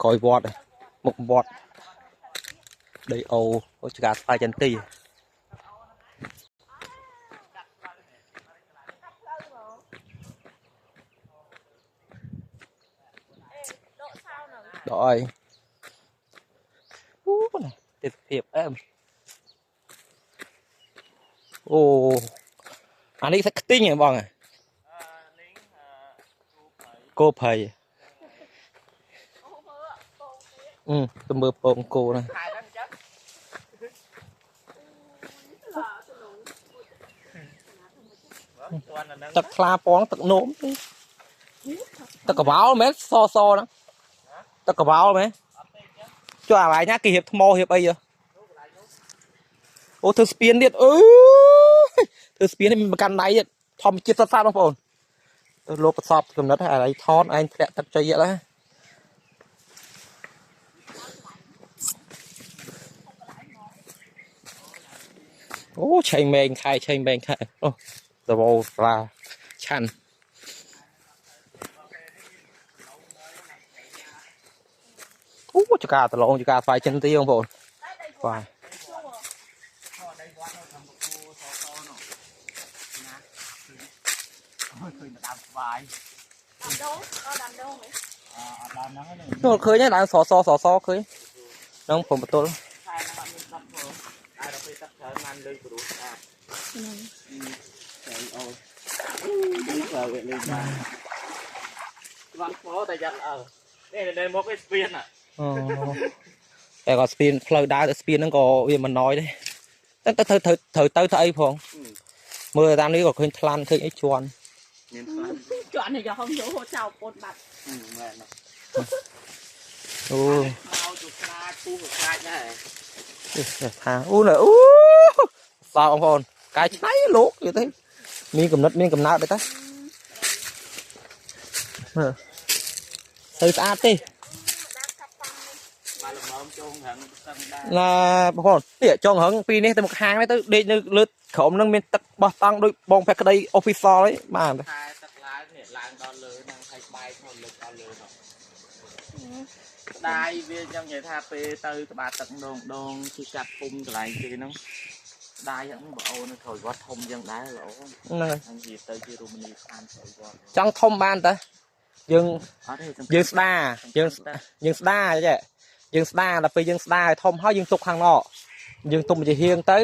coi vọt này một vọt đây ô cả tay chân tì rồi này tiếp hiệp em ô anh ấy sẽ tinh nhỉ bọn này cô thầy tôi mơ bông cô này tật kha bón tật nốm tật cả báo mấy so đó tật cả báo mấy cho à bài nhá kỳ hiệp mò hiệp bây giờ ô thưa spin điện thưa spin mình căn này thom chết sát sát không phồn lốp sọp cầm đất hay là thon anh sẽ tập chơi vậy đấy ô chain bang khai ô the ball ra chăn ô cho cả tờ lộn cho cả phải chân tiêu không phồn phải nó khơi nhá đang sò khơi nó phồng một tô đây một cái spin àแต่ก็ spin ផ្លូវដើរ spin ហ្នឹងក៏វាមិនណយដែរតែត្រូវទៅអីផងមើលតាមនេះក៏ឃើញថ្លាន់ឃើញអីជន់មានថ្លាន់ជន់នេះយកហងយកហូតចោលពូនបាត់មែនអូមកទៅខ្លាចពូក៏ខ្លាចដែរថាអូណ៎អូសោបងប្អូនកាយឆ្នៃលោកយល់ទេមានកំណត់មានកំណើតទេតាទៅស្អាតទេមកល្មមចងរឹងស្ទឹងដែរណាបងប្អូននេះចងរឹងពីនេះទៅមកខាងនេះទៅដេកនៅលើក្រោមហ្នឹងមានទឹកបោះតង់ដូចបងភក្តី official ấyបានតែទឹកឡើងនេះឡើងដល់លើហ្នឹងហើយបែកមកលើដល់លើនោះដាយវាចឹងនិយាយថាពេលទៅក្បាលទឹកដងគឺកាត់ពុំកន្លែងគេហ្នឹងដាយហ្នឹងបងអូនត្រូវវត្តធំចឹងដែរល្អហ្នឹងហើយអញ្ចឹងទៅជារូបនីស្ថានត្រូវវត្តចង់ធំបានតើយើងស្ដាយើងស្ដាចេះយើងស្ដាដល់ពេលយើងស្ដាឲ្យធំហើយយើងទុកខាងណកយើងទុកជាហៀងទៅ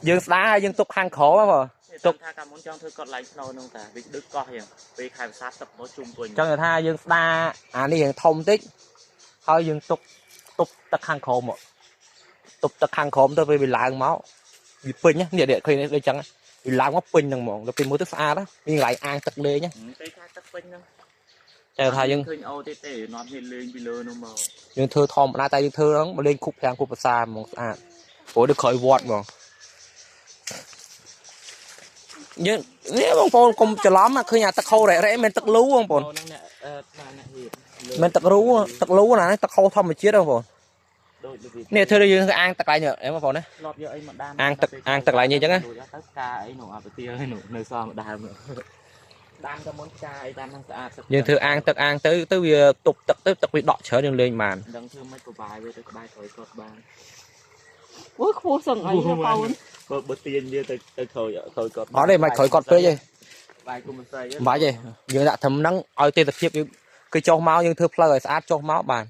យើងស្ដាហើយយើងទុកខាងក្រោមហ៎ទុកថាកាលមុនចង់ធ្វើកត់ឡើងស្នូហ្នឹងតាវាដឹកកោះយ៉ាងពេលខែភាសាទឹកមកជុំវិញចង់ថាយើងស្ដាអានេះយើងធំតិចហើយយើងទុកទឹកខាងក្រោមទុកទឹកខាងក្រោមទៅពេលវាឡើងមកវាពេញនេះឃើញដូចចឹងវាឡើងមកពេញហ្នឹងហ្មងដល់ពេលមើលទៅស្អាតមានកន្លែងអាងទឹកលេងពេលខែទឹកពេញហ្នឹងតែថាយើងឃើញអូទេនត់មានលេងពីលើនោះមកយើងធ្វើធម្មតាតែយើងធ្វើហ្នឹងមកលេងគប់ប្រាំងគប់ភាសាហ្មងស្អាតព្រោះដូចក្រោយវត្តហ្មងយើងនេះបងប្អូនកុំច្រឡំឃើញអាទឹកខោរ៉េមិនទឹកលូបងប្អូនមិនទឹកលូណាទឹកខោធម្មជាតិបងប្អូននេះធ្វើយើងអាងទឹកឡើងអីបងប្អូនណាធ្លាប់យកអីមកដាំអាងទឹកឡើងអញ្ចឹងណាទៅការអីនោះអាប្រទាលឲ្យនៅសល់មកដើមដាំទៅមុនការអីតាមហ្នឹងស្អាតយើងធ្វើអាងទៅវាទប់ទឹកទៅទឹកវាដក់ច្រើនយើងលេងបានដឹងធ្វើមិនក៏បាយវាទៅក្បែរក្រោយគាត់បានអូយខ្ពស់សឹងអីបងបើទាញវាទៅក្រោយគាត់អត់ទេមិនក្រោយគាត់ពេកទេបាយគុំមិនស្អីបាច់ទេយើងដាក់ត្រឹមហ្នឹងឲ្យទេសភាពគឺចុះមកយើងធ្វើផ្លូវឲ្យស្អាតចុះមកបាន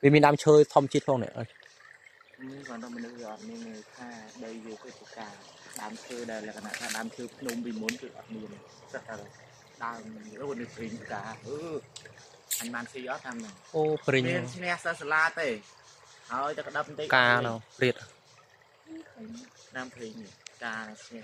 វាមានដើមឈើធម្មជាតិផងនេះគាត់ទៅមនុស្សវាអត់មានថាដីវាធ្វើប្រការដើមឈើដែលលក្ខណៈថាដើមឈើភ្នំពីមុនគឺអត់មានសិតតែដើមរត់នៅព្រីងកាអញបានស៊ីអត់តាមហ្នឹងអូព្រីងមានឈ្នះសាឡាទេហើយតែក្តាប់បន្តិចកានោះព្រាតដើមព្រីងកាឈ្នះ